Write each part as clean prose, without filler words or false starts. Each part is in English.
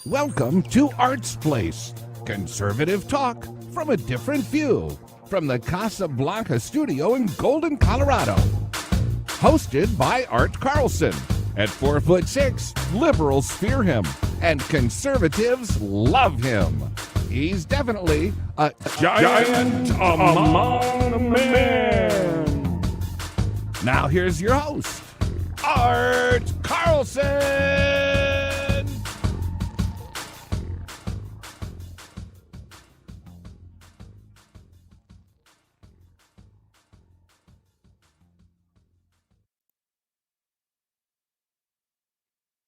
Welcome to Art's Place, conservative talk from a different view, from the Casablanca studio in Golden, Colorado. Hosted by Art Carlson. At 4'6", liberals fear him, and conservatives love him. He's definitely a giant among men. Now here's your host, Art Carlson.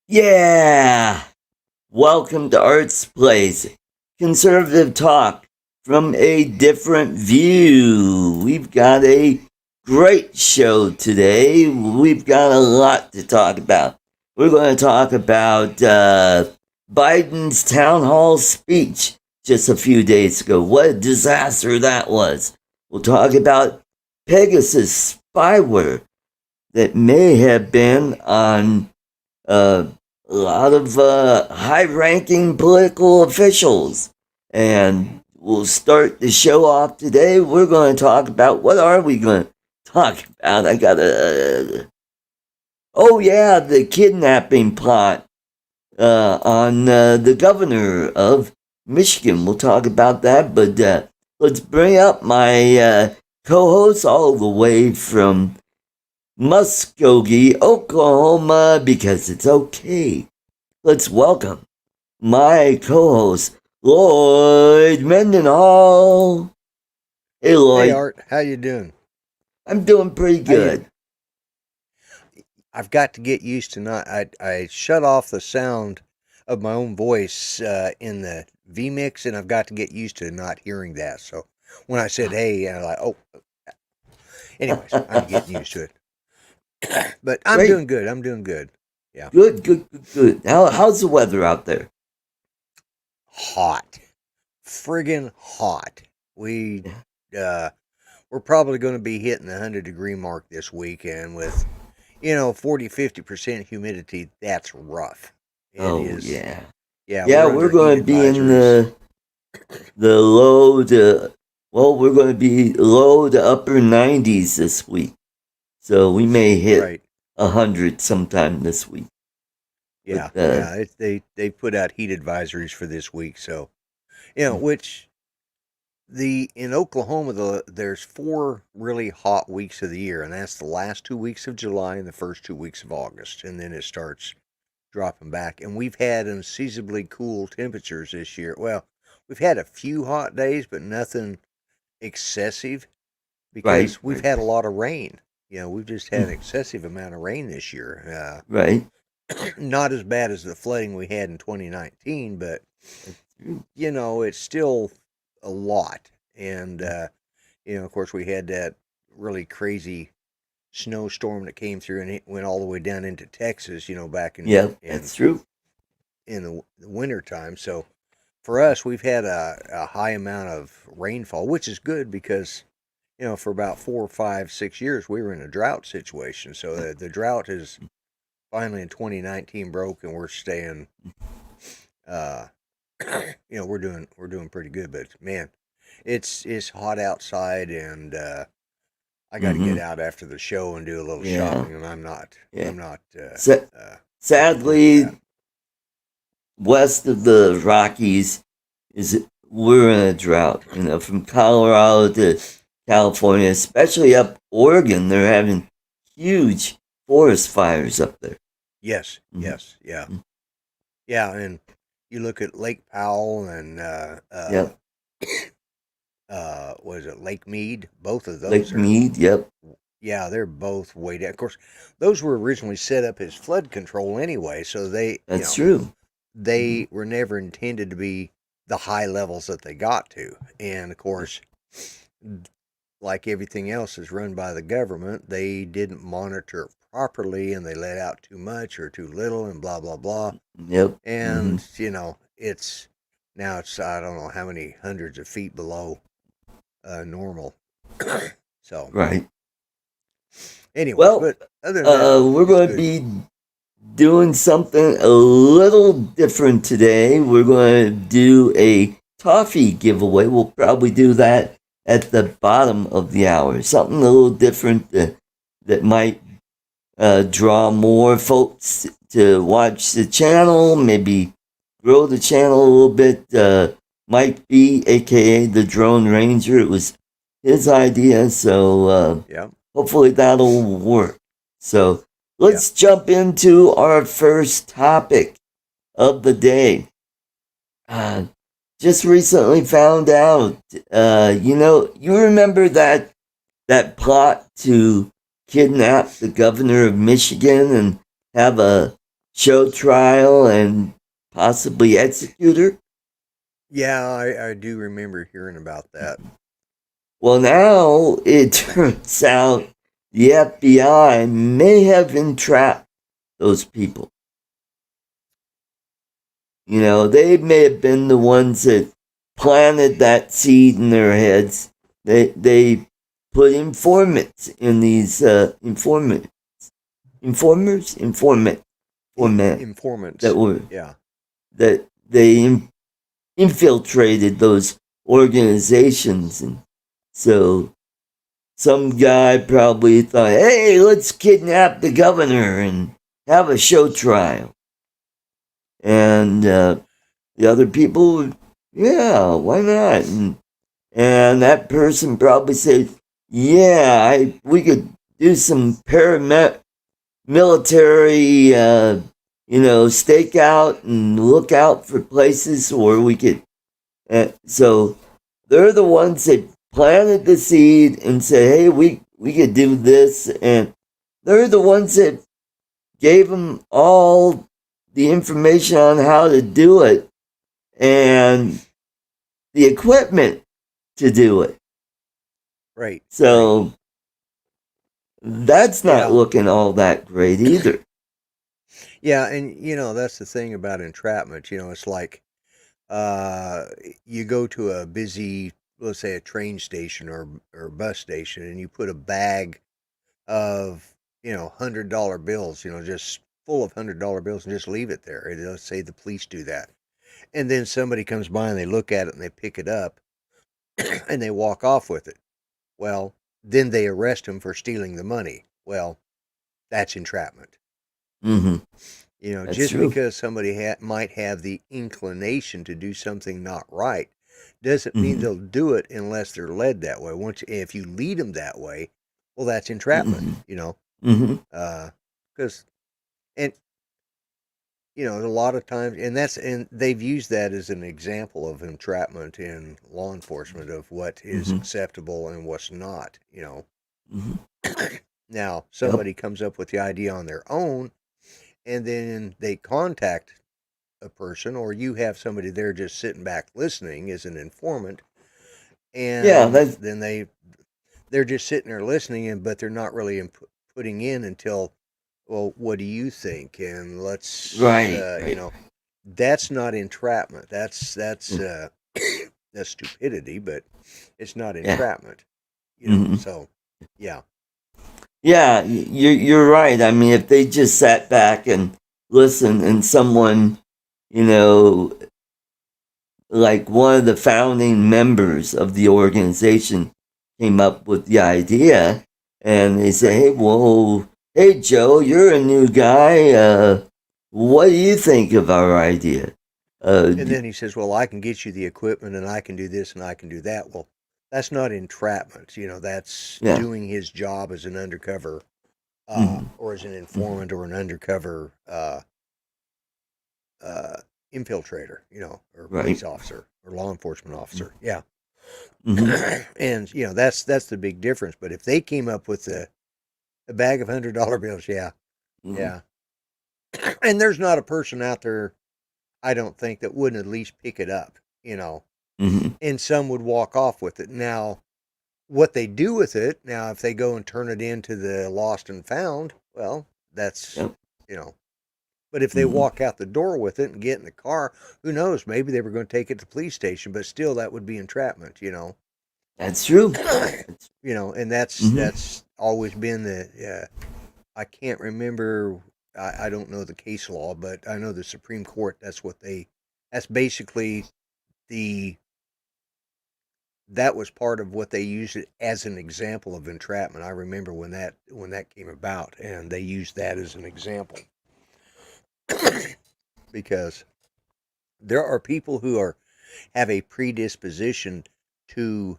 Yeah! Welcome to Art's Place, conservative talk from a different view. We've got a great show today. We've got a lot to talk about. We're going to talk about Biden's town hall speech just a few days ago. What a disaster that was. We'll talk about Pegasus spyware that may have been on a lot of high-ranking political officials. And we'll start the show off today. We're going to talk about, what are we going to talk about? Oh yeah, the kidnapping plot on the governor of Michigan. We'll talk about that, but let's bring up my co-host all the way from Muskogee, Oklahoma, because it's okay. Let's welcome my co-host, Lloyd Mendenhall. Hey, Lloyd. Hey, Art. How you doing? I'm doing pretty good. I've got to get used to not... I shut off the sound of my own voice in the vMix, and I've got to get used to not hearing that. So when I said, hey, I'm like, oh. Anyways, I'm getting used to it. But I'm Great. doing good. I'm doing good. Yeah. Good. How's the weather out there? Hot. Friggin' hot. We're probably going to be hitting the 100-degree mark this weekend with, 40-50% humidity. That's rough. It is. Yeah. Yeah, we're going to be in the low to, we're going to be low to upper 90s this week. So we may hit 100 sometime this week. Yeah, they put out heat advisories for this week. So, which in Oklahoma, there's 4 really hot weeks of the year, and that's the last 2 weeks of July and the first 2 weeks of August, and then it starts dropping back. And we've had unseasonably cool temperatures this year. Well, we've had a few hot days, but nothing excessive because we've had a lot of rain. We've just had an excessive amount of rain this year. Not as bad as the flooding we had in 2019, but, it's still a lot. And, of course, we had that really crazy snowstorm that came through and it went all the way down into Texas, back in... Yeah, that's true. In the winter time. So for us, we've had a high amount of rainfall, which is good because... for about 4, 5, 6 years, we were in a drought situation. So the drought is finally in 2019 broke, and we're staying. We're doing pretty good. But man, it's hot outside, and I got to get out after the show and do a little shopping, and I'm not. Sadly, west of the Rockies we're in a drought. From Colorado to California, especially up Oregon, they're having huge forest fires up there. Yes, yeah. And you look at Lake Powell and what is it, Lake Mead? Both of those. Mead, yep. Yeah, they're both way down. Of course, those were originally set up as flood control anyway, so that's true. They were never intended to be the high levels that they got to, and of course, like everything else is run by the government, they didn't monitor it properly, and they let out too much or too little, and blah blah blah. Yep. And it's I don't know how many hundreds of feet below normal. So right. Anyway, but other than that, we're going to be doing something a little different today. We're going to do a toffee giveaway. We'll probably do that at the bottom of the hour. Something a little different that might draw more folks to watch the channel, maybe grow the channel a little bit. Mike B, aka the Drone Ranger, it was his idea, so hopefully that'll work. So let's jump into our first topic of the day. Just recently found out, you remember that plot to kidnap the governor of Michigan and have a show trial and possibly execute her? Yeah, I do remember hearing about that. Well, now it turns out the FBI may have entrapped those people. You know, they may have been the ones that planted that seed in their heads. They put informants in these informants that were that they infiltrated those organizations, and so some guy probably thought, hey, let's kidnap the governor and have a show trial. And the other people, yeah, why not? And that person probably said, yeah, we could do some paramilitary, stake out and look out for places, or we could. So they're the ones that planted the seed and said, hey, we could do this. And they're the ones that gave them all the information on how to do it and the equipment to do it. Right. So that's not looking all that great either. Yeah, and that's the thing about entrapment. It's like you go to a busy, let's say a train station or bus station, and you put a bag of $100 bills, just full of $100 bills, and just leave it there. And let's say the police do that, and then somebody comes by and they look at it and they pick it up and they walk off with it. Well, then they arrest him for stealing the money. Well, that's entrapment. Mm-hmm. That's just true. Because somebody might have the inclination to do something not right doesn't mean they'll do it unless they're led that way. If you lead them that way, well, that's entrapment. Because a lot of times, and they've used that as an example of entrapment in law enforcement of what is acceptable and what's not. Now somebody comes up with the idea on their own, and then they contact a person, or you have somebody there just sitting back listening as an informant, and then they're just sitting there listening, but they're not really putting in until, well, what do you think? And let's that's not entrapment. That's stupidity, but it's not entrapment. So yeah, you're right. I mean, if they just sat back and listened, and someone, like one of the founding members of the organization came up with the idea, and they say, hey, Joe, you're a new guy. What do you think of our idea? And then he says, well, I can get you the equipment, and I can do this, and I can do that. Well, that's not entrapment. That's doing his job as an undercover or as an informant or an undercover infiltrator, or police officer or law enforcement officer. Yeah. And, that's the big difference. But if they came up with a bag of $100 bills, yeah. And there's not a person out there, I don't think, that wouldn't at least pick it up, and some would walk off with it. Now, what they do with it, if they go and turn it into the lost and found, well, that's, but if they walk out the door with it and get in the car, who knows, maybe they were going to take it to the police station, but still that would be entrapment, That's true. And that's always been I can't remember I don't know the case law, but I know the Supreme Court. That's basically that was part of what they used it as an example of entrapment. I remember when that came about, and they used that as an example because there are people who have a predisposition to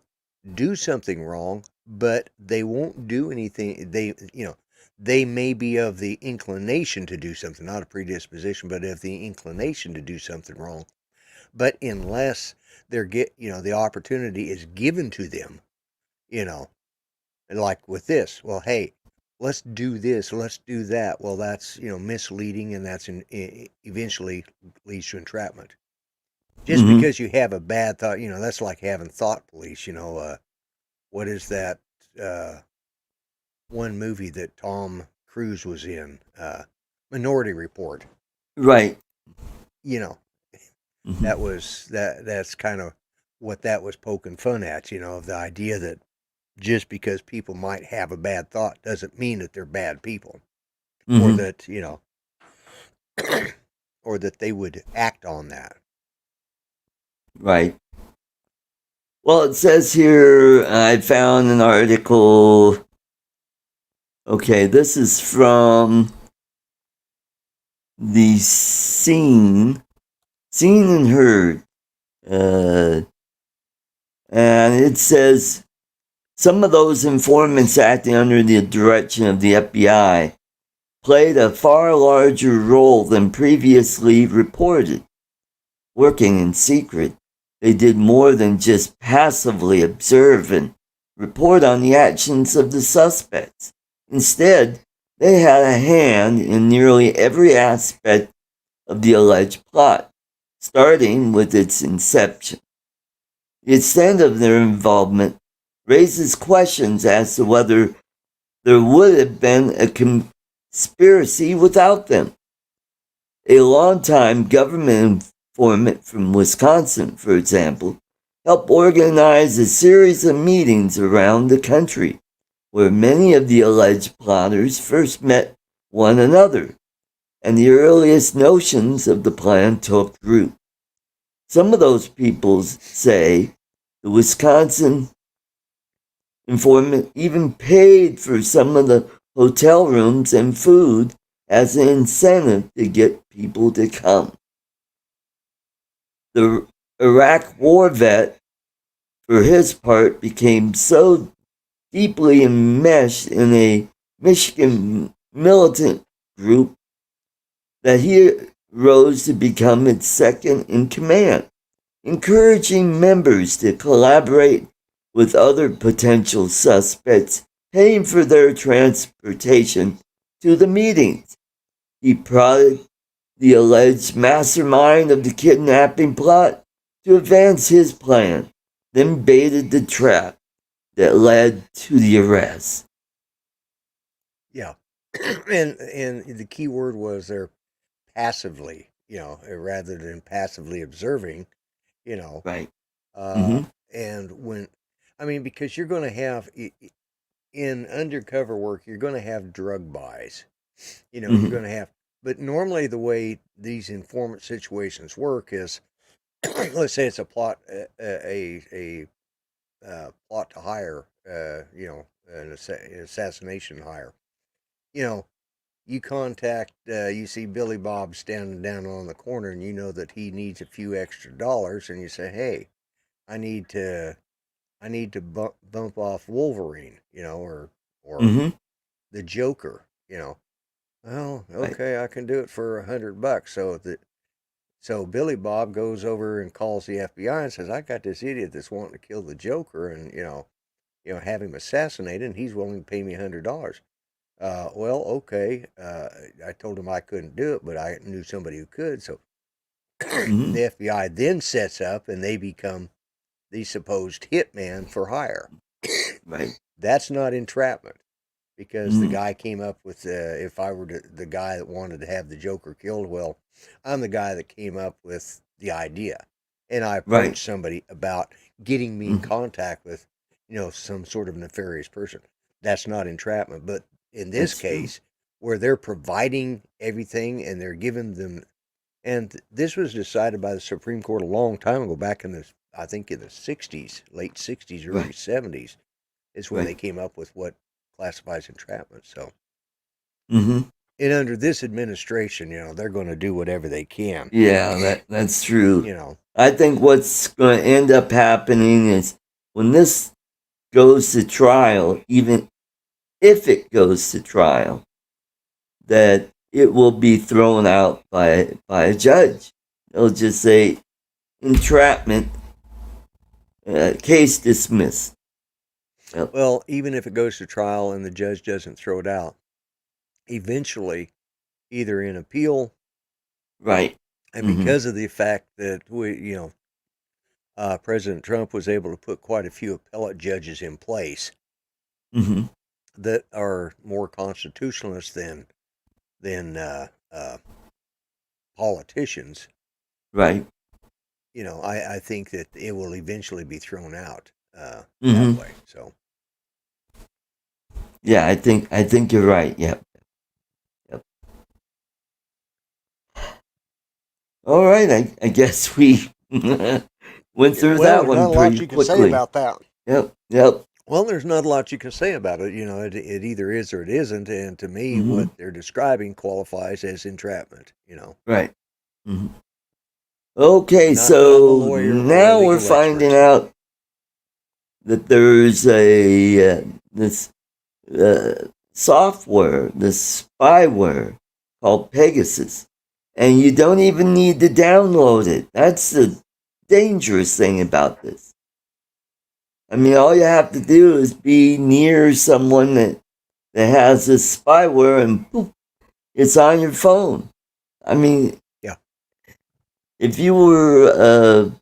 do something wrong, but they won't do anything. They may be of the inclination to do something, not a predisposition, but of the inclination to do something wrong. But unless the opportunity is given to them, like with this, well, hey, let's do this, let's do that. Well, that's misleading, and that's eventually leads to entrapment. Just because you have a bad thought, that's like having thought police. What is that one movie that Tom Cruise was in? Minority Report. Right. That's kind of what that was poking fun at, the idea that just because people might have a bad thought doesn't mean that they're bad people. Or that, or that they would act on that. Right. Well, it says here, I found an article. Okay, this is from the Seen and Heard. And it says, some of those informants acting under the direction of the FBI played a far larger role than previously reported. Working in secret, they did more than just passively observe and report on the actions of the suspects. Instead, they had a hand in nearly every aspect of the alleged plot, starting with its inception. The extent of their involvement raises questions as to whether there would have been a conspiracy without them. A longtime government informant from Wisconsin, for example, helped organize a series of meetings around the country where many of the alleged plotters first met one another, and the earliest notions of the plan took root. Some of those people say the Wisconsin informant even paid for some of the hotel rooms and food as an incentive to get people to come. The Iraq war vet, for his part, became so deeply enmeshed in a Michigan militant group that he rose to become its second in command, encouraging members to collaborate with other potential suspects, paying for their transportation to the meetings. He prodded the alleged mastermind of the kidnapping plot to advance his plan, then baited the trap that led to the arrest. Yeah. and the key word was they're passively, rather than passively observing, Right. And because you're going to have, in undercover work, you're going to have drug buys. You're going to have, but normally the way these informant situations work is, let's say it's a plot, a plot to hire, an assassination hire. You contact, you see Billy Bob standing down on the corner, and you know that he needs a few extra dollars, and you say, "Hey, I need to bump off Wolverine, or the Joker, Well, okay, I can do it for $100. So Billy Bob goes over and calls the FBI and says, "I got this idiot that's wanting to kill the Joker, and have him assassinated, and he's willing to pay me $100." Well, okay. I told him I couldn't do it, but I knew somebody who could. So the FBI then sets up, and they become the supposed hitman for hire. Right. That's not entrapment, because the guy came up with, if I were the guy that wanted to have the Joker killed, well, I'm the guy that came up with the idea. And I approached somebody about getting me in contact with, some sort of nefarious person. That's not entrapment. But in this case, where they're providing everything and they're giving them. And this was decided by the Supreme Court a long time ago, back in the, I think in the 60s, late 60s, early 70s, is when they came up with what classifies entrapment. So, and under this administration, they're going to do whatever they can. Yeah, that's true. I think what's going to end up happening is when this goes to trial, even if it goes to trial, that it will be thrown out by a judge. They'll just say entrapment, case dismissed. Yep. Well, even if it goes to trial and the judge doesn't throw it out, eventually, either in appeal, right, and because of the fact that President Trump was able to put quite a few appellate judges in place that are more constitutionalist than politicians. Right. I think that it will eventually be thrown out that way. So. Yeah, I think you're right. Yep. All right, I guess we went through that one pretty quickly. Not a lot you can say about that. Yep. Well, there's not a lot you can say about it. It either is or it isn't. And to me, what they're describing qualifies as entrapment. Right. Okay, so now we're finding out that there's this software, this spyware called Pegasus, and you don't even need to download it. That's the dangerous thing about this. I mean, all you have to do is be near someone that has this spyware, and boop, it's on your phone. I mean, if you were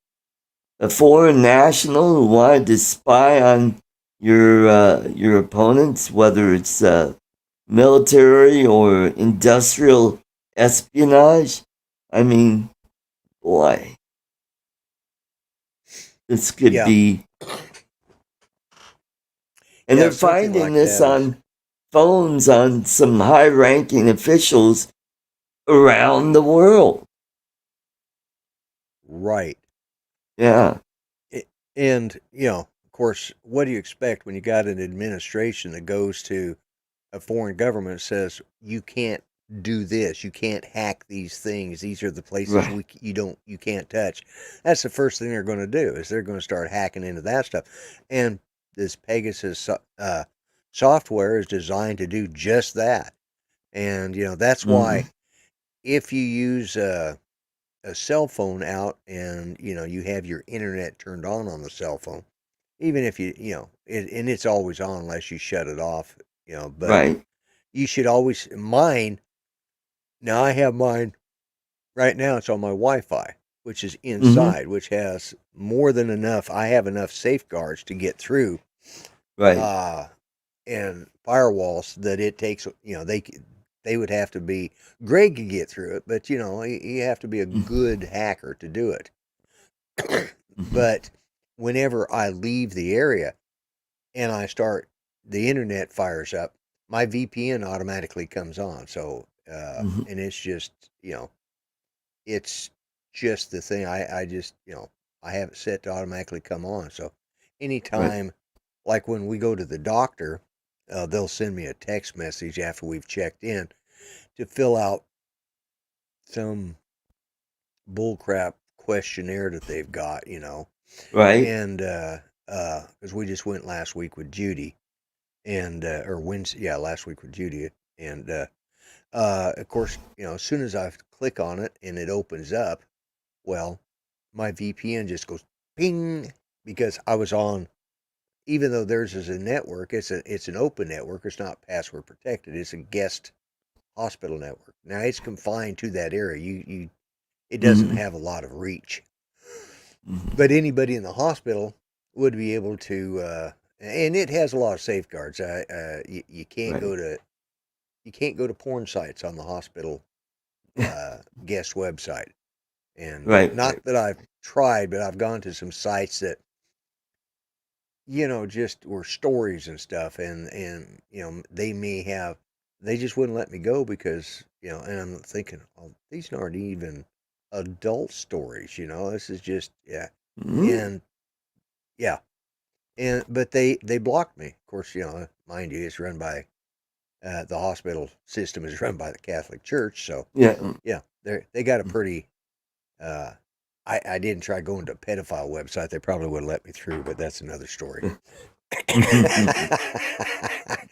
a foreign national who wanted to spy on your opponents, whether it's military or industrial espionage, I mean, boy, this could be. And they're finding this on phones on some high-ranking officials around the world. Right. Yeah. And, of course, what do you expect when you got an administration that goes to a foreign government and says, you can't do this, you can't hack these things, these are the places you can't touch. That's the first thing they're going to do, is they're going to start hacking into that stuff. And this Pegasus software is designed to do just that. And, that's why if you use a cell phone out and you have your internet turned on the cell phone, even if and it's always on unless you shut it off, but you should always now I have mine right now, it's on my Wi-Fi, which is inside, which has more than enough. I have enough safeguards to get through and firewalls that it takes, they would have to be, Greg could get through it, but you have to be a good hacker to do it. But whenever I leave the area and the internet fires up, my VPN automatically comes on. So, and it's just, it's just the thing. I just, I have it set to automatically come on. So anytime, like when we go to the doctor, they'll send me a text message after we've checked in to fill out some bullcrap questionnaire that they've got, Right. And because we just went last week with Judy, and or Wednesday, last week with Judy, and of course, as soon as I click on it and it opens up, well, my VPN just goes ping, because I was on. Even though theirs is a network, it's an open network. It's not password protected. It's a guest hospital network. Now it's confined to that area. It doesn't have a lot of reach. But anybody in the hospital would be able to, and it has a lot of safeguards. You can't go to porn sites on the hospital guest website. And not that I've tried, but I've gone to some sites that, just were stories and stuff, and they may have they just wouldn't let me go because, and I'm thinking, oh, these aren't even adult stories, this is just, yeah. And yeah. But they blocked me. Of course, mind you, it's run by, the hospital system is run by the Catholic Church. So yeah, they got a pretty, I didn't try going to a pedophile website. They probably would have let me through, but that's another story. I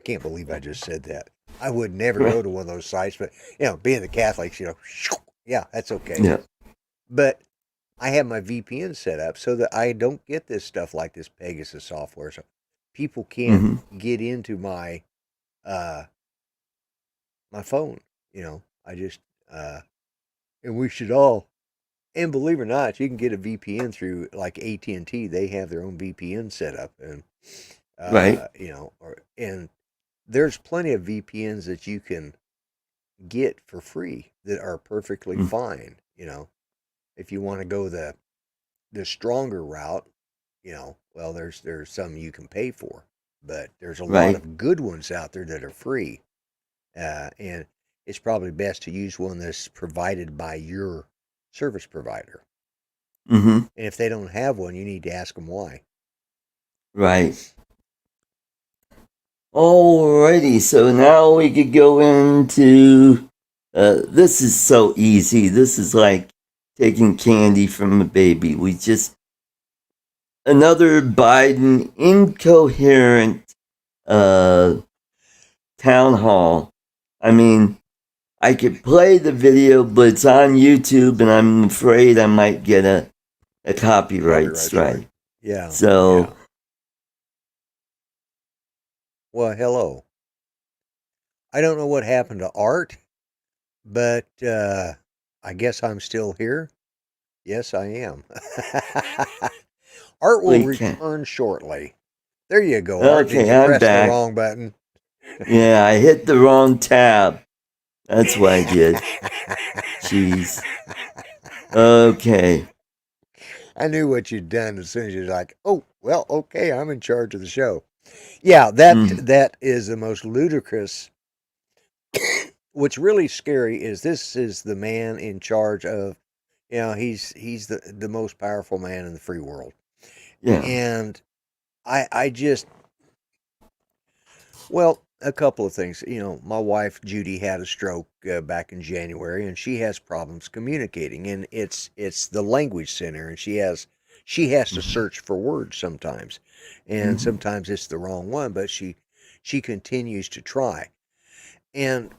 can't believe I just said that. I would never go to one of those sites, but being the Catholics, yeah, that's okay. Yeah. But I have my VPN set up so that I don't get this stuff like this Pegasus software, so people can't get into my my phone. I just and we should all. And believe it or not, you can get a VPN through like AT&T. They have their own VPN set up, and right. And there's plenty of VPNs that you can get for free that are perfectly fine. If you want to go the stronger route, well, there's some you can pay for, but there's a lot of good ones out there that are free, and it's probably best to use one that's provided by your service provider. And if they don't have one, you need to ask them why. Right. Alrighty, so now we could go into, this is so easy. This is like taking candy from a baby. Another Biden incoherent town hall. I mean, I could play the video, but it's on YouTube, and I'm afraid I might get a copyright strike. Yeah. So. Yeah. Well, hello. I don't know what happened to Art, but I guess I'm still here. Yes, I am. Art will return shortly. There you go, Art. Okay, Did you press the wrong button? Yeah, I hit the wrong tab. That's what I did. Jeez. Okay. I knew what you'd done as soon as you're like, oh, well, okay, I'm in charge of the show. Yeah, that is the most ludicrous. What's really scary is this is the man in charge of, he's the most powerful man in the free world. Yeah. And I just, well, a couple of things. My wife Judy had a stroke back in January, and she has problems communicating, and it's the language center, and she has to search for words sometimes, and sometimes it's the wrong one, but she continues to try, and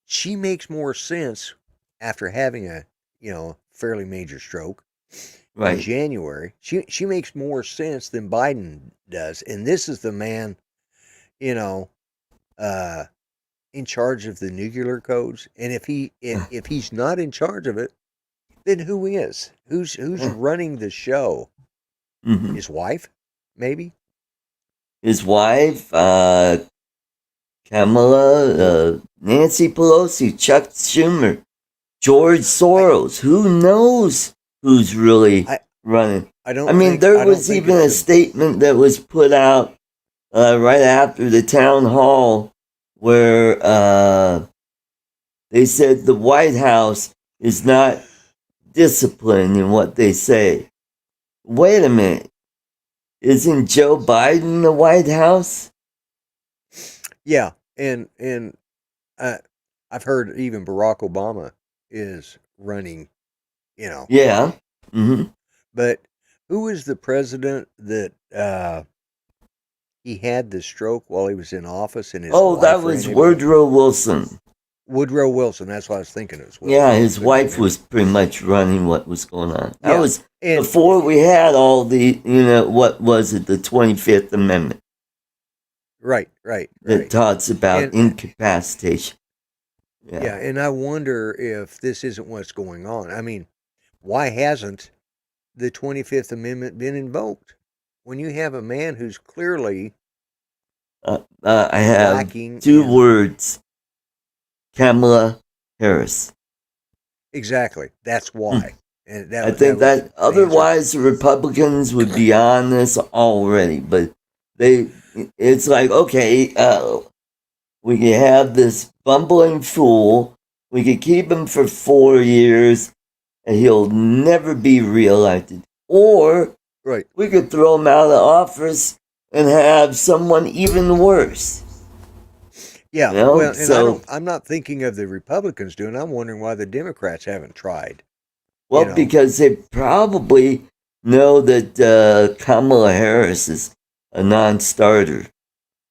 she makes more sense after having a fairly major stroke in January. She makes more sense than Biden does, and this is the man in charge of the nuclear codes, and if he's not in charge of it, then who is? Who's running the show? His wife, maybe. His wife, Kamala, Nancy Pelosi, Chuck Schumer, George Soros. Who knows who's really running? There was even a statement that was put out right after the town hall where they said the White House is not disciplined in what they say. Wait a minute. Isn't Joe Biden the White House? Yeah, and I've heard even Barack Obama is running, Yeah. But who is the president that he had the stroke while he was in office? And that was Woodrow Wilson. Woodrow Wilson, that's what I was thinking it was. Yeah, his wife was pretty much running what was going on. That was before we had all the, what was it, the 25th Amendment. Right. That talks about incapacitation. Yeah, and I wonder if this isn't what's going on. I mean, why hasn't the 25th Amendment been invoked? When you have a man who's clearly I have two words. Kamala Harris. Exactly. That's why. And I think that otherwise the Republicans would be on this already, but it's like, okay, we could have this bumbling fool. We could keep him for 4 years, and he'll never be reelected. Or we could throw him out of office and have someone even worse. Yeah, well, and I'm not thinking of the Republicans doing it. I'm wondering why the Democrats haven't tried. Well, because they probably know that Kamala Harris is a non-starter.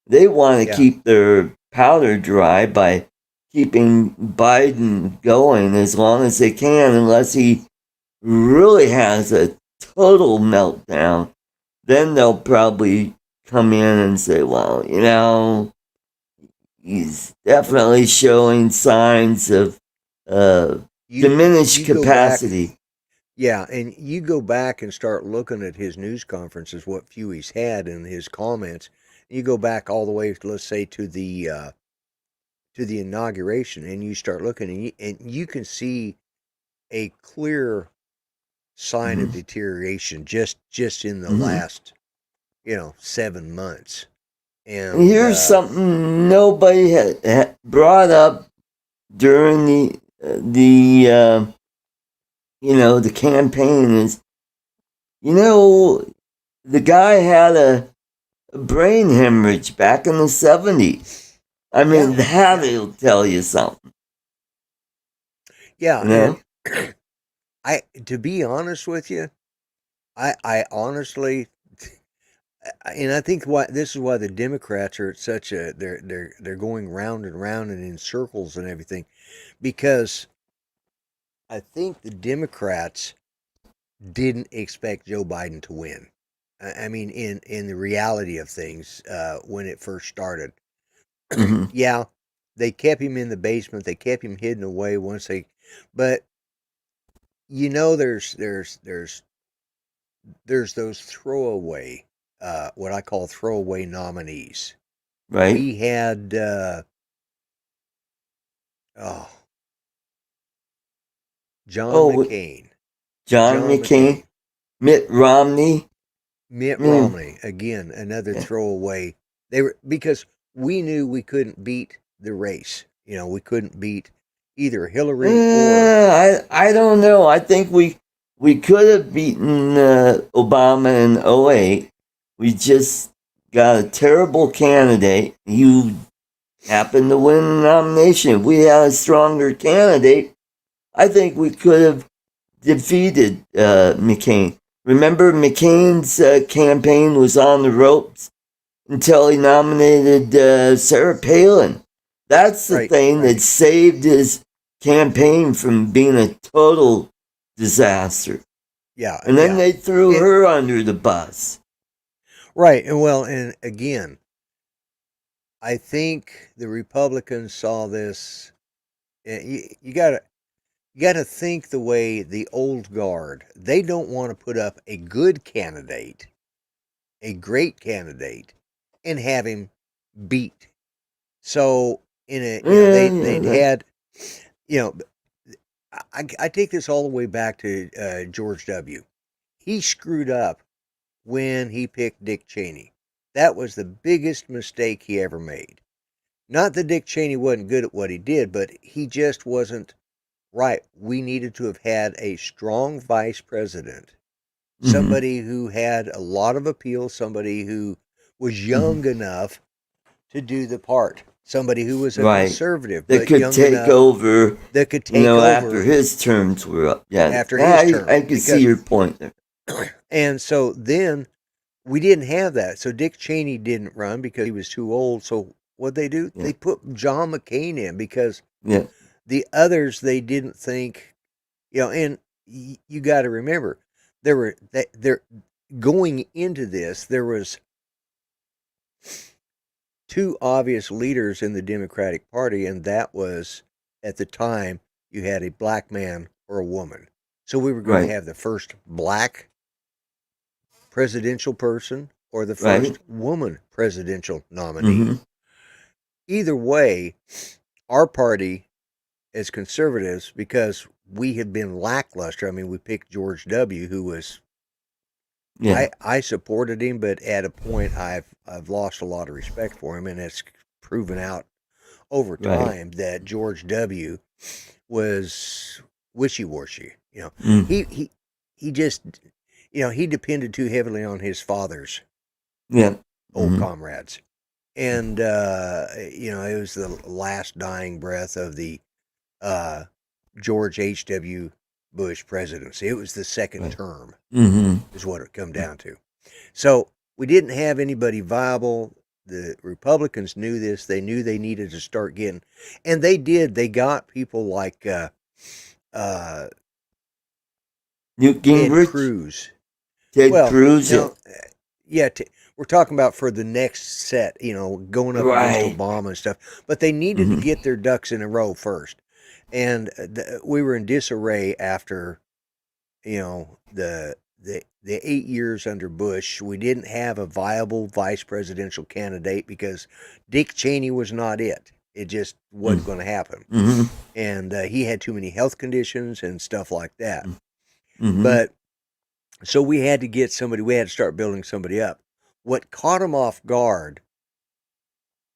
They want to keep their powder dry by keeping Biden going as long as they can, unless he really has a total meltdown. Then they'll probably come in and say, well, he's definitely showing signs of diminished capacity. And you go back and start looking at his news conferences, what few he's had, and his comments. You go back all the way, let's say, to the inauguration, and you start looking, and you can see a clear sign of deterioration just in the last 7 months. And here's something nobody had brought up during the campaign is, the guy had a brain hemorrhage back in the 70s. I mean, that'll tell you something. Yeah, and to be honest with you, I honestly, and I think this is why the Democrats are at such a they're going round and round and in circles and everything, because I think the Democrats didn't expect Joe Biden to win. I mean, in the reality of things, when it first started, yeah, they kept him in the basement. They kept him hidden away but there's those throwaway, what I call throwaway nominees. Right. We had, John McCain. John McCain. Mitt Romney. Romney, again, another throwaway. Because we knew we couldn't beat the race. We couldn't beat either Hillary or... I don't know. I think we could have beaten Obama in 2008. We just got a terrible candidate who happened to win the nomination. If we had a stronger candidate, I think we could have defeated McCain. Remember, McCain's campaign was on the ropes until he nominated Sarah Palin. That's the thing that saved his campaign from being a total disaster. Yeah. And then they threw her under the bus. Right. And again, I think the Republicans saw this. You got to think the way the old guard. They don't want to put up a good candidate, a great candidate, and have him beat. So they'd had, I take this all the way back to George W. He screwed up when he picked Dick Cheney. That was the biggest mistake he ever made. Not that Dick Cheney wasn't good at what he did, but he just wasn't right. We needed to have had a strong vice president, somebody who had a lot of appeal, somebody who was young enough to do the part, somebody who was a conservative that could take over. That could take over after his terms were up. Yeah, after his term. I can see your point there. And so then we didn't have that. So Dick Cheney didn't run because he was too old. So what'd they do? Yeah. They put John McCain in because the others, they didn't think, and you got to remember, they're going into this, there was two obvious leaders in the Democratic Party, and that was, at the time, you had a black man or a woman. So we were going to have the first black presidential person or the first woman presidential nominee. Either way, our party as conservatives, because we had been lackluster. I mean, we picked George W., who was, I supported him, but at a point I've lost a lot of respect for him, and it's proven out over Right. time that George W. was wishy-washy. He just, he depended too heavily on his father's old comrades. And, it was the last dying breath of the George H.W. Bush presidency. It was the second term, is what it come down to. So we didn't have anybody viable. The Republicans knew this. They knew they needed to start getting, and they did. They got people like Newt Ted Gingrich, Cruz. Ted Cruz. Now, we're talking about for the next set, going up against Obama and stuff. But they needed to get their ducks in a row first, and we were in disarray after, the 8 years under Bush. We didn't have a viable vice presidential candidate because Dick Cheney was not it. It just wasn't going to happen. And he had too many health conditions and stuff like that. But so we had to get somebody, we had to start building somebody up. What caught him off guard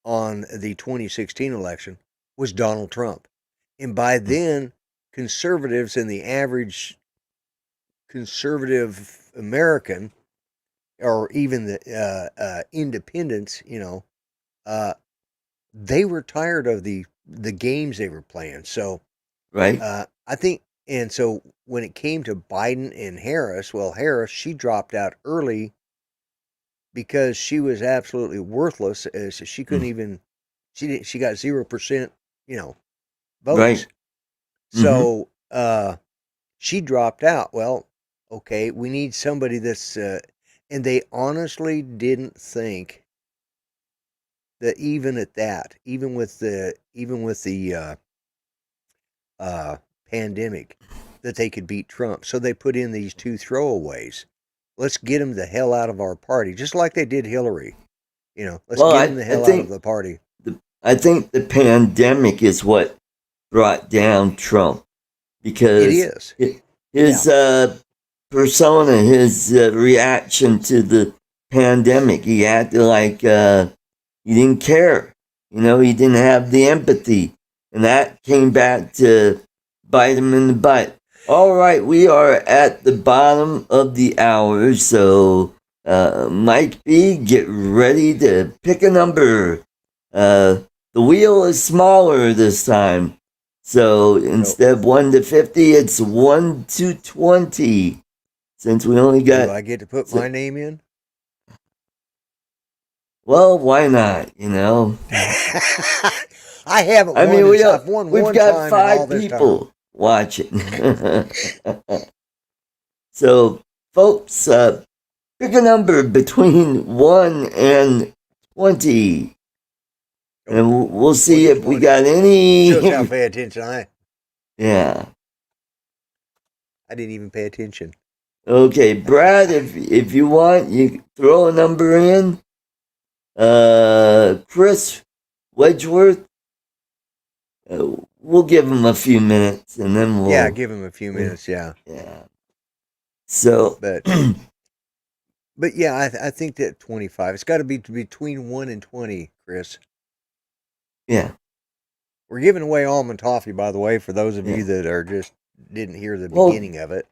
on the 2016 election was Donald Trump. And by then, conservatives and the average conservative American, or even the independents, they were tired of the games they were playing. So, I think, and so when it came to Biden and Harris, Harris, she dropped out early because she was absolutely worthless. As she couldn't even, she got 0%, votes. So, she dropped out. Well, okay, we need somebody that's, and they honestly didn't think that even at that, even with the pandemic, that they could beat Trump. So they put in these two throwaways. Let's get them the hell out of our party, just like they did Hillary. Let's get them the hell out of the party. I think the pandemic is what brought down Trump, because it is. His persona, his reaction to the pandemic, he acted like he didn't care. He didn't have the empathy. And that came back to bite him in the butt. All right, we are at the bottom of the hour, so Mike B, get ready to pick a number. The wheel is smaller this time. So instead of 1 to 50, it's 1 to 20. Since we only got... Do I get to put my name in? Well, why not, I haven't won. We've got 5 people watching. So, folks, pick a number between 1 and 20. And we'll see if we got any... Shows how pay attention Yeah. I didn't even pay attention. Okay, Brad, if you want, you throw a number in. Chris Wedgeworth, we'll give him a few minutes, and then we'll... Yeah, give him a few minutes, yeah. Yeah. So... But yeah, I think that 25. It's got to be between 1 and 20, Chris. Yeah. We're giving away almond toffee, by the way, for those of you that are just didn't hear the beginning of it.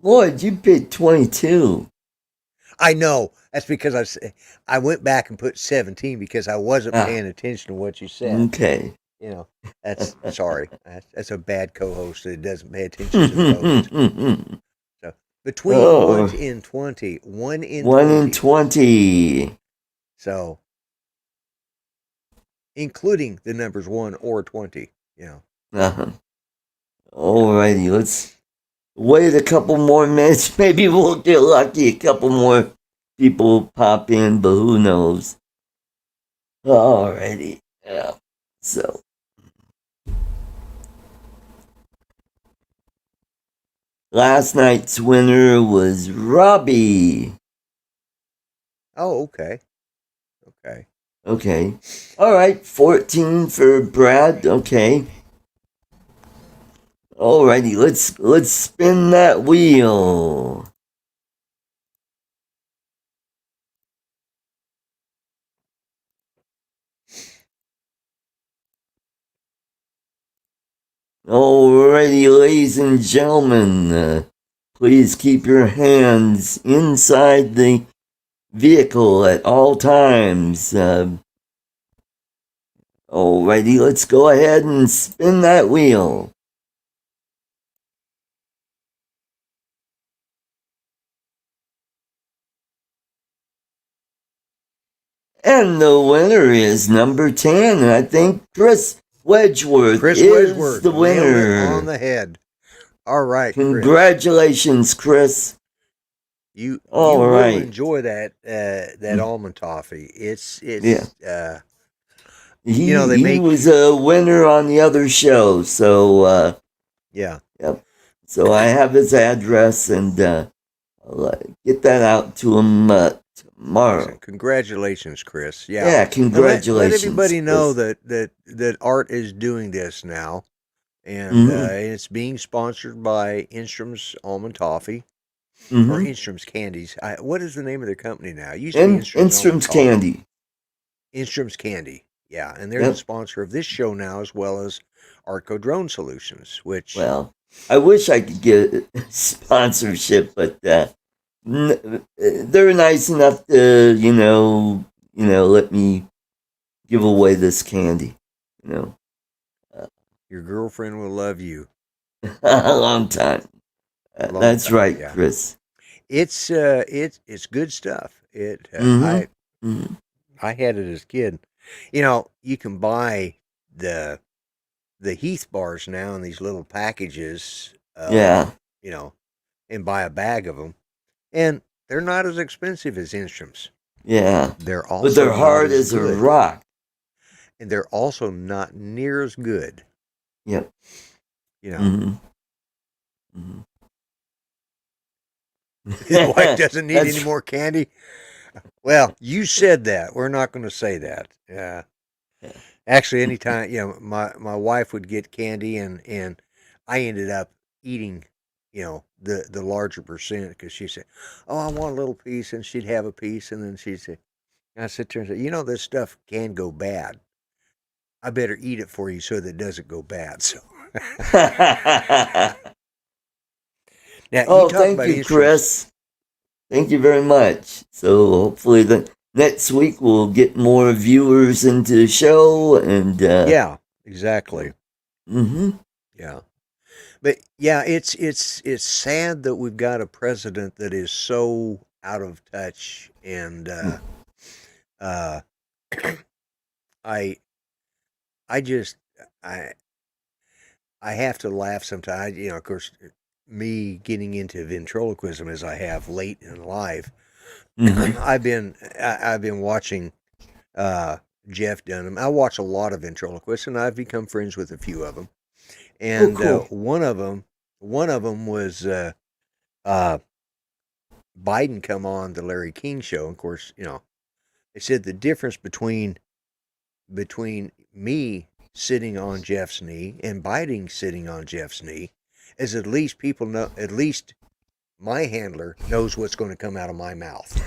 Lloyd, you picked 22. I know. That's because I went back and put 17 because I wasn't paying attention to what you said. Okay. That's sorry. That's a bad co-host that doesn't pay attention to the host. So between 1 and 20. 1 and 20. So including the numbers 1 or 20. Alrighty, let's wait a couple more minutes. Maybe we'll get lucky. A couple more people pop in, but who knows? Alrighty. Yeah. So. Last night's winner was Robbie. Oh, okay. Okay. All right. 14 for Brad. Okay. Alrighty. Let's spin that wheel. righty, ladies and gentlemen, please keep your hands inside the vehicle at all times. Alrighty, let's go ahead and spin that wheel. And the winner is number 10. I think Chris Wedgeworth is the winner. On the head. All right. Congratulations, Chris. You will enjoy that almond toffee. He was a winner on the other show, so yeah. Yep. So I have his address, and I'll get that out to him tomorrow. Congratulations, Chris. Yeah, congratulations. Let everybody know that Art is doing this now, and it's being sponsored by Instrum's Almond Toffee, or Instrum's Candies. What is the name of their company now? It used to be Instrum's Candy. Instrum's Candy, yeah, and they're the sponsor of this show now, as well as Artco Drone Solutions, which... Well, I wish I could get sponsorship, but they're nice enough to, let me give away this candy. Your girlfriend will love you. A long time. That's right, yeah. Chris. It's good stuff. I had it as a kid. You can buy the Heath bars now in these little packages. And buy a bag of them. And they're not as expensive as Instrum's. Yeah. But they're hard as a rock. And they're also not near as good. Yep. His wife doesn't need any more candy. Well, you said that. We're not going to say that. Yeah. Actually, anytime, my wife would get candy, and I ended up eating, the larger percent, because she said, "Oh, I want a little piece," and she'd have a piece, and then she'd say, I sit there and say, "This stuff can go bad. I better eat it for you so that it doesn't go bad." So. Now, thank you, Chris. Thank you very much. So hopefully the next week we'll get more viewers into the show, and yeah, exactly. Yeah. But yeah, it's sad that we've got a president that is so out of touch, and I have to laugh sometimes. Of course, me getting into ventriloquism as I have late in life, I've been watching Jeff Dunham. I watch a lot of ventriloquists, and I've become friends with a few of them. And cool. one of them was Biden come on the Larry King show. Of course, they said the difference between me sitting on Jeff's knee and Biden sitting on Jeff's knee is at least people know, at least my handler knows what's going to come out of my mouth.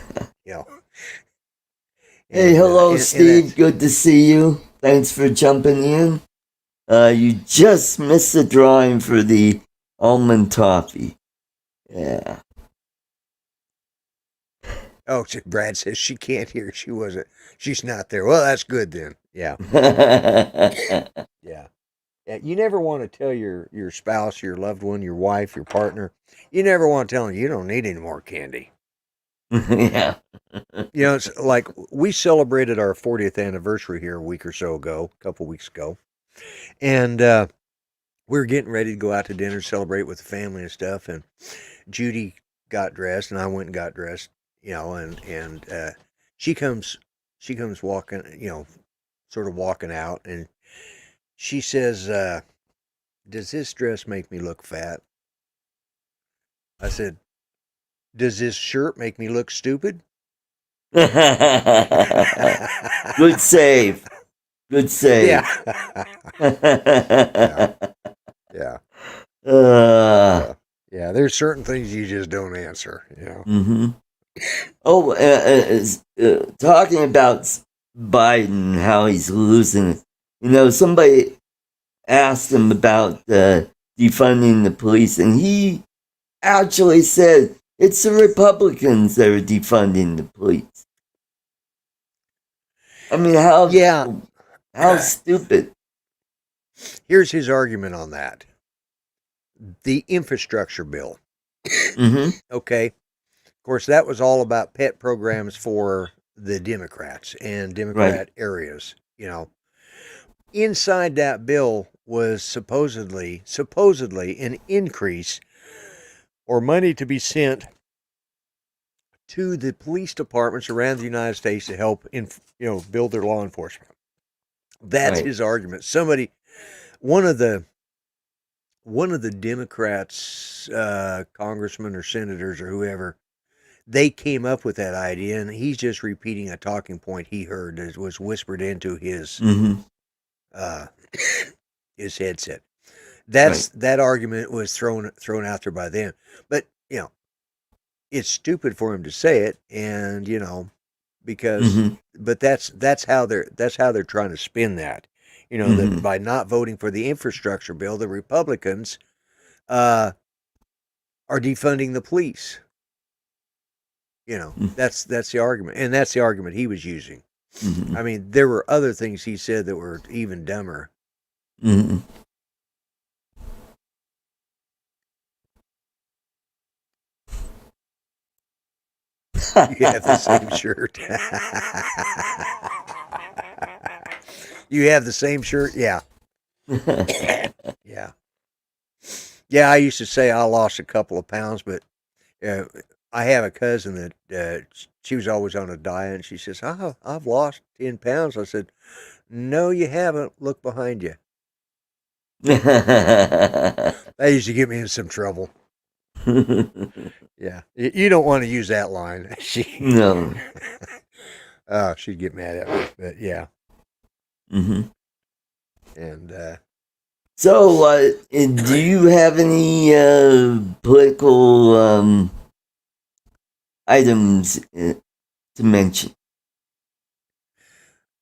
Hey, hello, Steve. Good to see you. Thanks for jumping in. You just missed the drawing for the almond toffee. Yeah. Oh, Brad says she can't hear. She's not there. Well, that's good then. Yeah. Yeah. You never want to tell your spouse, your loved one, your wife, your partner, you never want to tell them you don't need any more candy. Yeah. It's like we celebrated our 40th anniversary here a couple weeks ago. And we were getting ready to go out to dinner, celebrate with the family and stuff. And Judy got dressed, and I went and got dressed, and she comes walking, sort of walking out, and she says, "Does this dress make me look fat?" I said, "Does this shirt make me look stupid?" Good save. Good save. Yeah. Yeah. Yeah. There's certain things you just don't answer. Oh, talking about Biden, how he's losing. Somebody asked him about, defunding the police, and he actually said it's the Republicans that are defunding the police. I mean, how stupid. Here's his argument on that. The infrastructure bill. Mm-hmm. Okay. Of course, that was all about pet programs for the Democrats and Democrat areas, Inside that bill was supposedly an increase or money to be sent to the police departments around the United States to help build their law enforcement. That's his argument. One of the Democrats, congressmen or senators or whoever, they came up with that idea, and he's just repeating a talking point he heard that was whispered into his his headset. That argument was thrown out there by them, but it's stupid for him to say it, and because but that's how they're trying to spin that. That by not voting for the infrastructure bill, the Republicans are defunding the police. That's the argument, and that's the argument he was using. I mean, there were other things he said that were even dumber. Mm-hmm. You have the same shirt. You have the same shirt? Yeah. Yeah. Yeah, I used to say I lost a couple of pounds, but I have a cousin that she was always on a diet, and she says, "Oh, I've lost 10 pounds." I said, "No, you haven't. Look behind you." That used to get me in some trouble. Yeah. You don't want to use that line. No. Oh, she'd get mad at me, but yeah. Mm-hmm. And so, do you have any political items to mention?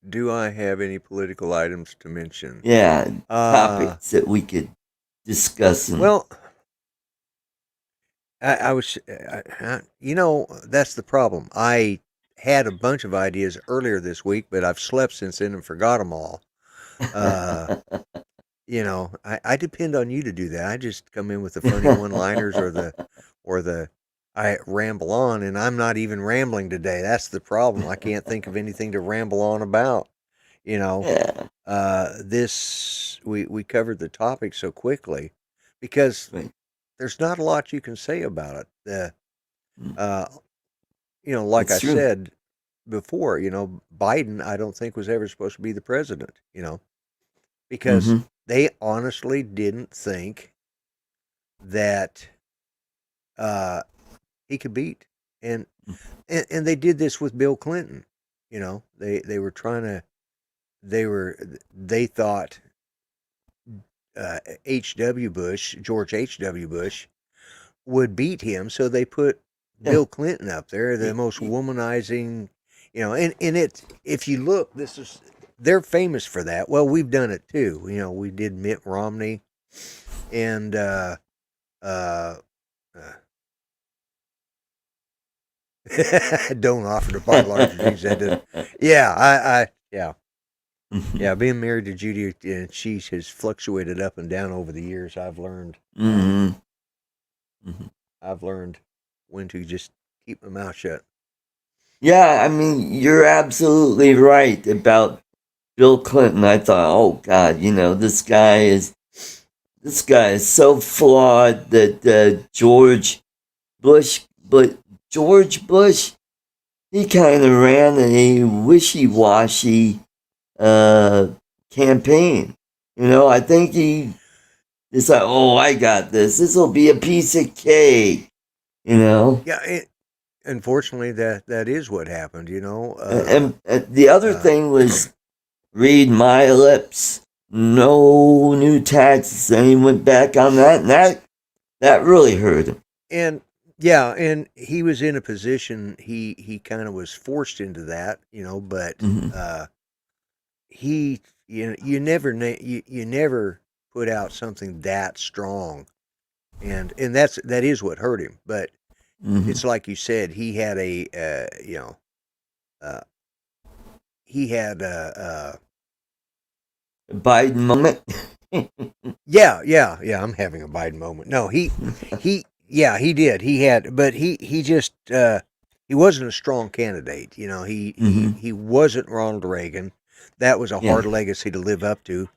Do I have any political items to mention? Yeah, topics that we could discuss. Well, I was, that's the problem. I had a bunch of ideas earlier this week, but I've slept since then and forgot them all. I depend on you to do that. I just come in with the funny one-liners or I ramble on, and I'm not even rambling today. That's the problem. I can't think of anything to ramble on about. Yeah. We covered the topic so quickly because there's not a lot you can say about it. Like I said before, Biden, I don't think was ever supposed to be the president, because they honestly didn't think that he could beat. And they did this with Bill Clinton. They were trying to, they thought George H.W. Bush would beat him, so they put Bill Clinton up there, the most womanizing, and if you look, they're famous for that. Well, we've done it too. We did Mitt Romney, and don't offer to buy larger things. Yeah. Yeah, being married to Judy, she has fluctuated up and down over the years. I've learned. I've learned when to just keep my mouth shut. Yeah, I mean, you're absolutely right about Bill Clinton. I thought, oh God, this guy is so flawed that George Bush, he kind of ran a wishy-washy campaign. I think he decided, oh, I got this. This will be a piece of cake. Yeah, unfortunately, that is what happened. And the other thing was, read my lips. No new taxes. And he went back on that, and that really hurt him. And yeah, and he was in a position. He kind of was forced into that. But you never put out something that strong, and that is what hurt him. But it's like you said, he had a Biden moment. yeah. I'm having a Biden moment. No, he did. He had, but he just he wasn't a strong candidate. You know, he wasn't Ronald Reagan. That was a hard legacy to live up to,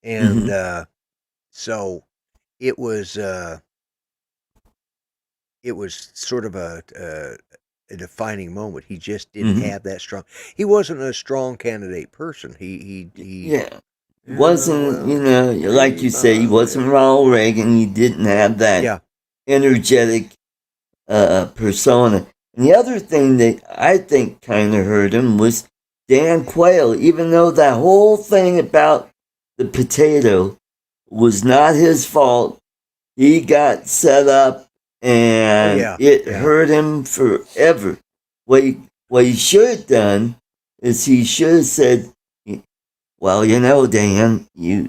and so it was sort of a defining moment. He just didn't have that strong. He wasn't a strong candidate person. He wasn't, like you say, he wasn't Ronald Reagan. He didn't have that energetic persona. And the other thing that I think kind of hurt him was Dan Quayle. Even though that whole thing about the potato was not his fault, he got set up, and it hurt him forever. What he should have done is he should have said, well, Dan, we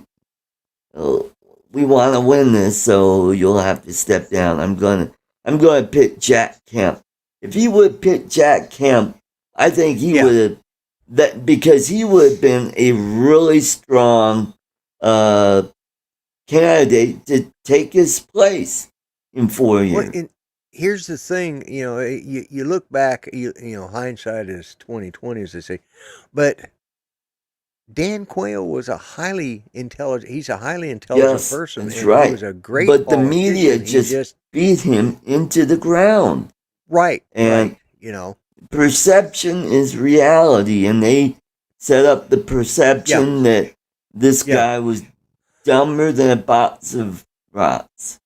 want to win this, so you'll have to step down. I'm gonna pick Jack Kemp. If he would pick Jack Kemp, I think he would have because he would have been a really strong candidate to take his place in 4 years. Well, and here's the thing, you look back, hindsight is 20/20, as they say, but Dan Quayle was a highly intelligent. He's a highly intelligent person. That's right. He was a great. But the media just beat him into the ground. Right. And right. Perception is reality, and they set up the perception that this guy was dumber than a box of rocks.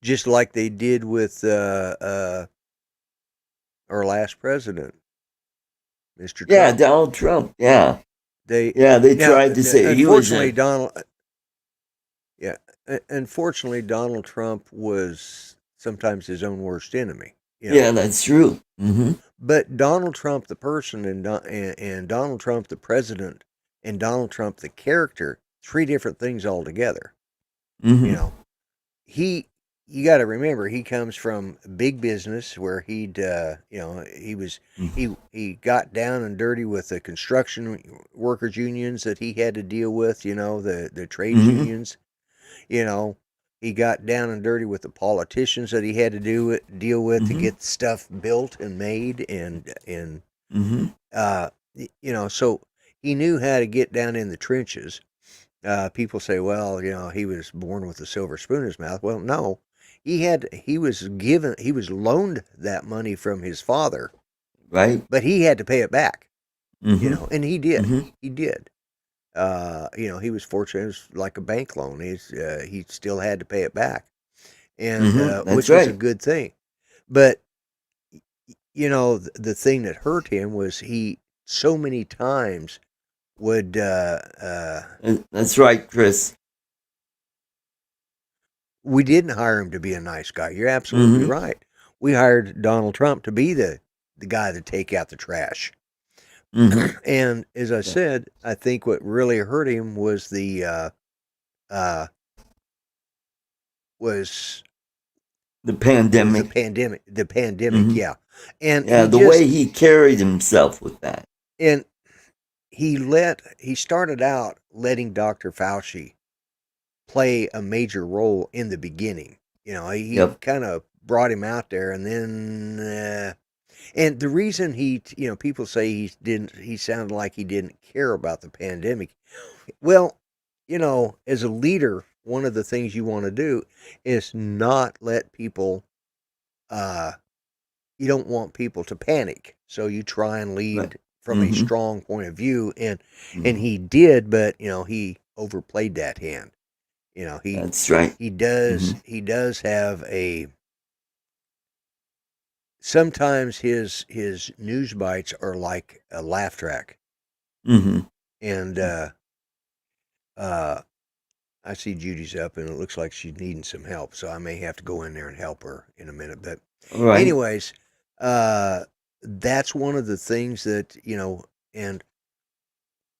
Just like they did with our last president, Mr. Trump. Yeah, Donald Trump. Yeah. They tried to say he was unfortunately, Donald Trump was sometimes his own worst enemy. Yeah, that's true. But Donald Trump, the person, and Donald Trump, the president, and Donald Trump, the character, three different things altogether. You got to remember, he comes from big business where he got down and dirty with the construction workers unions that he had to deal with, the trades unions. He got down and dirty with the politicians that he had to deal with to get stuff built and made, so he knew how to get down in the trenches. People say, well, he was born with a silver spoon in his mouth. Well, no. He was loaned that money from his father, right? But he had to pay it back, and he did. He did. He was fortunate. It was like a bank loan. He still had to pay it back, and which was a good thing. But the thing that hurt him was he so many times would. That's right, Chris. We didn't hire him to be a nice guy. You're absolutely right. We hired Donald Trump to be the guy to take out the trash. And as I said, I think what really hurt him was the pandemic. The pandemic, yeah. And the way he carried himself with that. And he started out letting Dr. Fauci play a major role in the beginning. He kind of brought him out there, and then and the reason people say he sounded like he didn't care about the pandemic. Well, as a leader, one of the things you want to do is not let people you don't want people to panic. So you try and lead from a strong point of view, and he did, but he overplayed that hand. That's right. He does. He does have a. Sometimes his news bites are like a laugh track. And I see Judy's up, and it looks like she's needing some help, so I may have to go in there and help her in a minute. But anyways, that's one of the things that and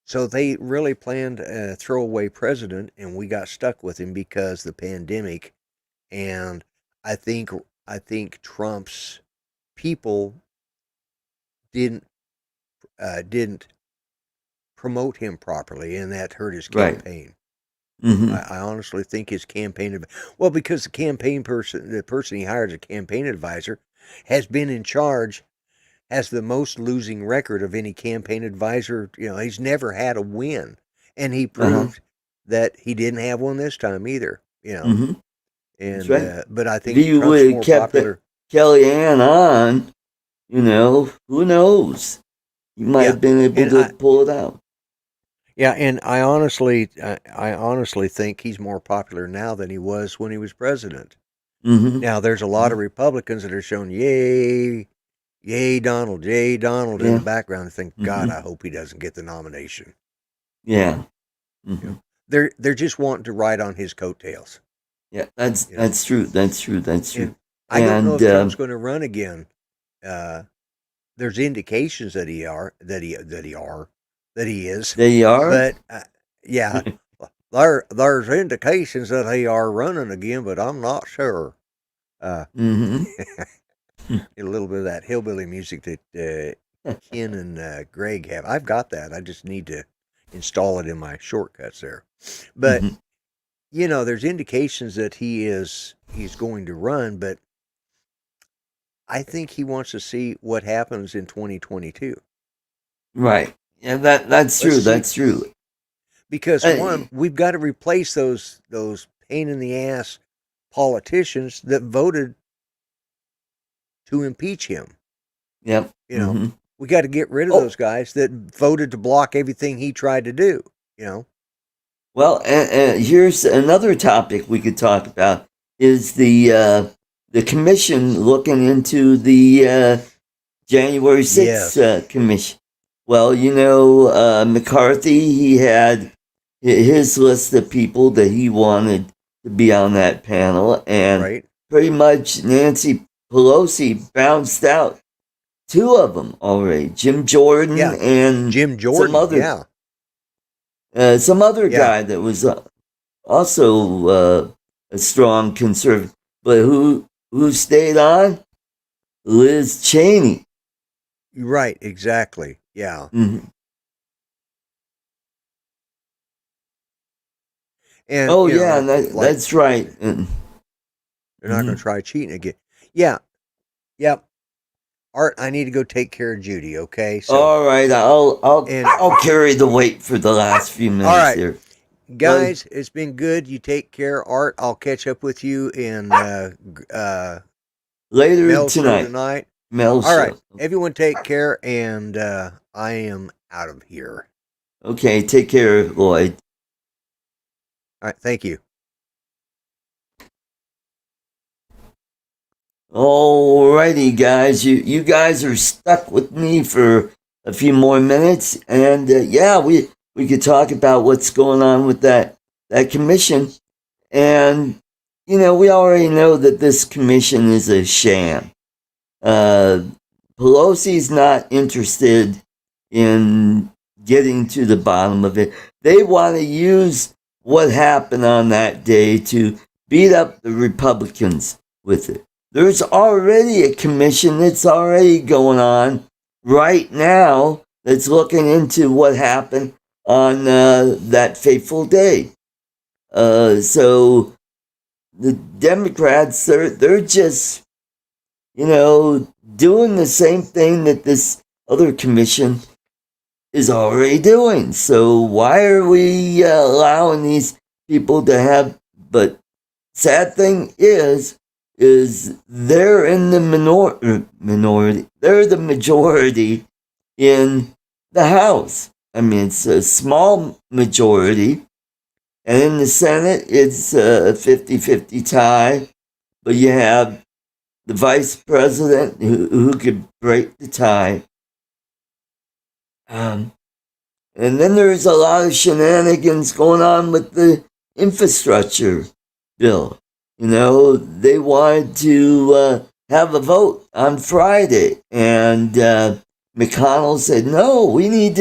So they really planned a throwaway president, and we got stuck with him because the pandemic. And I think I think Trump's people didn't promote him properly, and that hurt his Right. campaign. Mm-hmm. I honestly think his campaign, well, because the person he hired as a campaign advisor, has been in charge, has the most losing record of any campaign advisor. He's never had a win, and he proved that he didn't have one this time either. Mm-hmm. And That's right. but I If think he Trump's would have more kept popular. Kellyanne on, who knows? He might Yeah, have been able and to pull it out. yeah, and I honestly think he's more popular now than he was when he was president. Mm-hmm. Now, there's a lot of Republicans that are showing, yay, yay, Donald, yay, Donald, in the background, and think, God, I hope he doesn't get the nomination. Yeah. Mm-hmm. They're just wanting to ride on his coattails. Yeah, that's true. That's true. And I don't know if Trump's going to run again. There's indications that he is. They are? But yeah, there's indications that he are running again, but I'm not sure. Mm-hmm. A little bit of that hillbilly music that Ken and Greg have. I've got that. I just need to install it in my shortcuts there. But there's indications that he's going to run, but I think he wants to see what happens in 2022. Right. Yeah, that's true. That's true. Because one, we've got to replace those pain in the ass politicians that voted to impeach him. Yep. We got to get rid of those guys that voted to block everything he tried to do. Well, here's another topic we could talk about: is the commission looking into the January 6th commission. Well, McCarthy, he had his list of people that he wanted to be on that panel, and pretty much Nancy Pelosi bounced out two of them already, Jim Jordan and some other guy that was also a strong conservative. But who stayed on? Liz Cheney. Right, exactly. Yeah. Mm-hmm. And that's right. They're not going to try cheating again. Yeah. Yep. Art, I need to go take care of Judy. Okay. So, all right. I'll carry the weight for the last few minutes. All right, here. Guys. It's been good. You take care, Art. I'll catch up with you in later tonight. All right. Everyone, take care, and I am out of here. Okay. Take care, Lloyd. All right. Thank you. Alrighty, guys. You guys are stuck with me for a few more minutes, and we could talk about what's going on with that commission. And we already know that this commission is a sham. Pelosi's not interested in getting to the bottom of it. They want to use what happened on that day to beat up the Republicans with it. There's already a commission that's already going on right now that's looking into what happened on that fateful day. So the Democrats, they're just, doing the same thing that this other commission is already doing. So why are we allowing these people to have? But sad thing is they're in the minority. They're the majority in the House. I mean, it's a small majority. And in the Senate, it's a 50-50 tie. But you have the vice president who could break the tie. And then there's a lot of shenanigans going on with the infrastructure bill. They wanted to have a vote on Friday, and McConnell said, "No, we need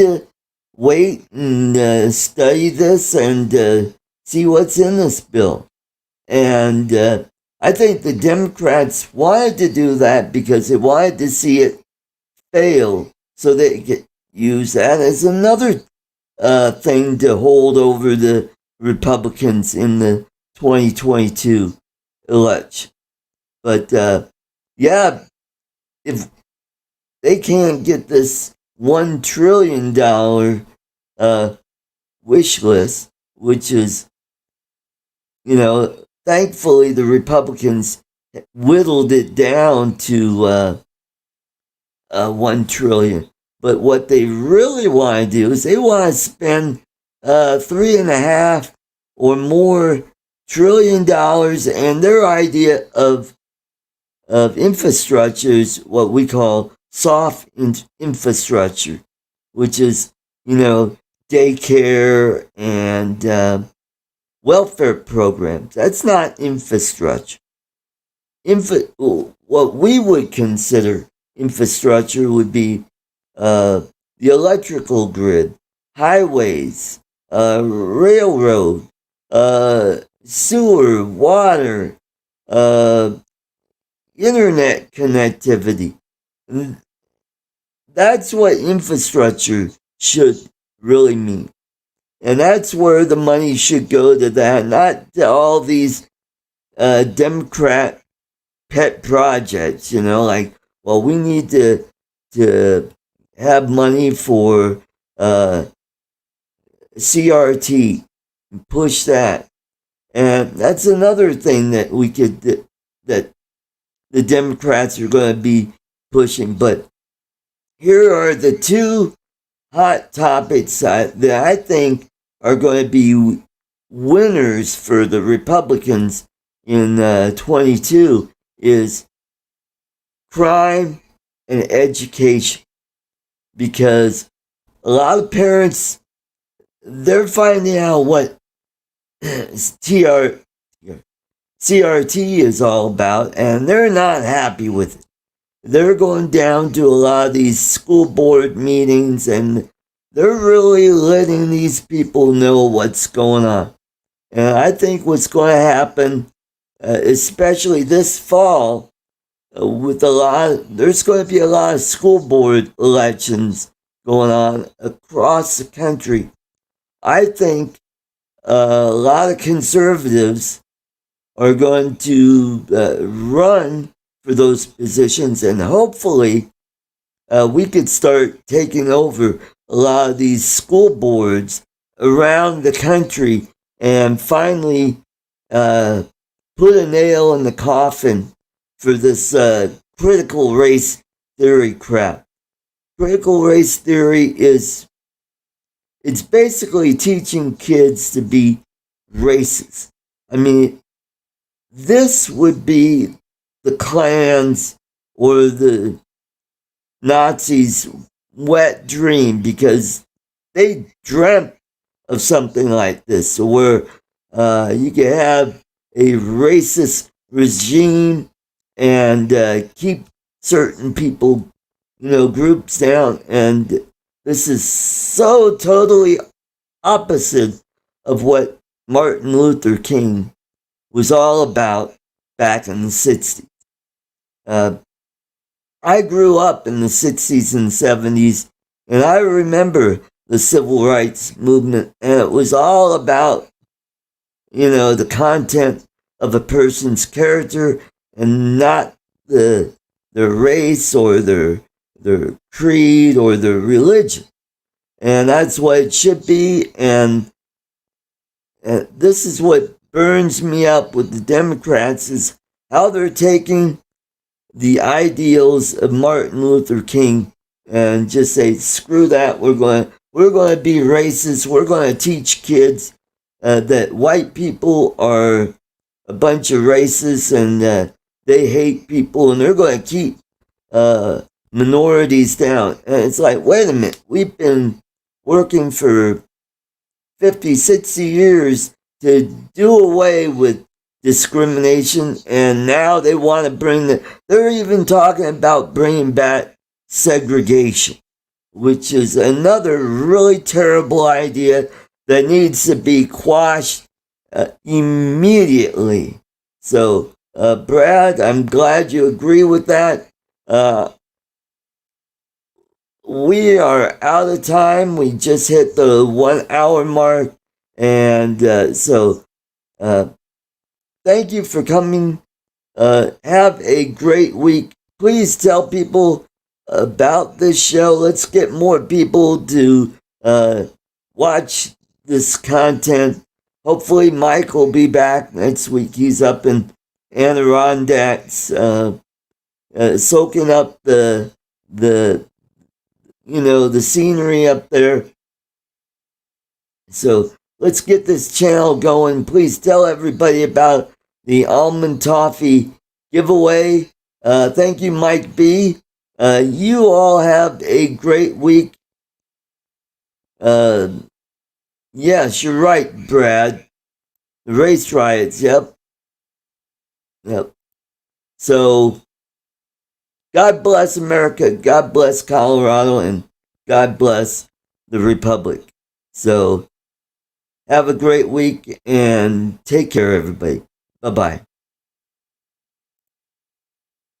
wait and study this and see what's in this bill. And I think the Democrats wanted to do that because they wanted to see it fail so they could use that as another thing to hold over the Republicans in the 2022 election. But yeah, if they can't get this $1 trillion wish list, which is, thankfully the Republicans whittled it down to $1 trillion. But what they really want to do is they want to spend $3.5 or more trillion dollars, and their idea of infrastructure is what we call soft infrastructure, which is, daycare and welfare programs. That's not infrastructure. What we would consider infrastructure would be the electrical grid, highways, railroad, sewer, water, internet connectivity. That's what infrastructure should really mean. And that's where the money should go, to that, not to all these Democrat pet projects, like, well, we need to have money for CRT and push that. And that's another thing that that the Democrats are going to be pushing. But here are the two hot topics that I think are going to be winners for the Republicans in 22 is crime and education. Because a lot of parents, they're finding out what CRT is all about, and they're not happy with it. They're going down to a lot of these school board meetings, and they're really letting these people know what's going on. And I think what's going to happen, especially this fall, there's going to be a lot of school board elections going on across the country. I think a lot of conservatives are going to run for those positions, and hopefully we could start taking over a lot of these school boards around the country and finally put a nail in the coffin for this critical race theory crap. Critical race theory it's basically teaching kids to be racist. I mean, this would be the Klans or the Nazis' wet dream, because they dreamt of something like this, where you could have a racist regime and keep certain people, groups down. And this is so totally opposite of what Martin Luther King was all about back in the 60s. I grew up in the 60s and 70s, and I remember the civil rights movement, and it was all about, the content of a person's character and not their race or their creed or their religion. And that's what it should be. And this is what burns me up with the Democrats, is how they're taking the ideals of Martin Luther King and just say, screw that, we're going to be racist. We're going to teach kids that white people are a bunch of racists and they hate people, and they're going to keep minorities down. And it's like, wait a minute, we've been working for 50, 60 years to do away with discrimination, and now they want to they're even talking about bringing back segregation, which is another really terrible idea that needs to be quashed immediately. So, Brad, I'm glad you agree with that. We are out of time. We just hit the 1 hour mark. And thank you for coming. Have a great week. Please tell people about this show. Let's get more people to watch this content. Hopefully Mike will be back next week. He's up in Adirondacks, soaking up the scenery up there. So let's get this channel going. Please tell everybody about the almond toffee giveaway. Thank you, Mike B. You all have a great week. Yes, you're right, Brad. The race riots, yep. So, God bless America, God bless Colorado, and God bless the Republic. So, have a great week and take care, everybody. Bye-bye.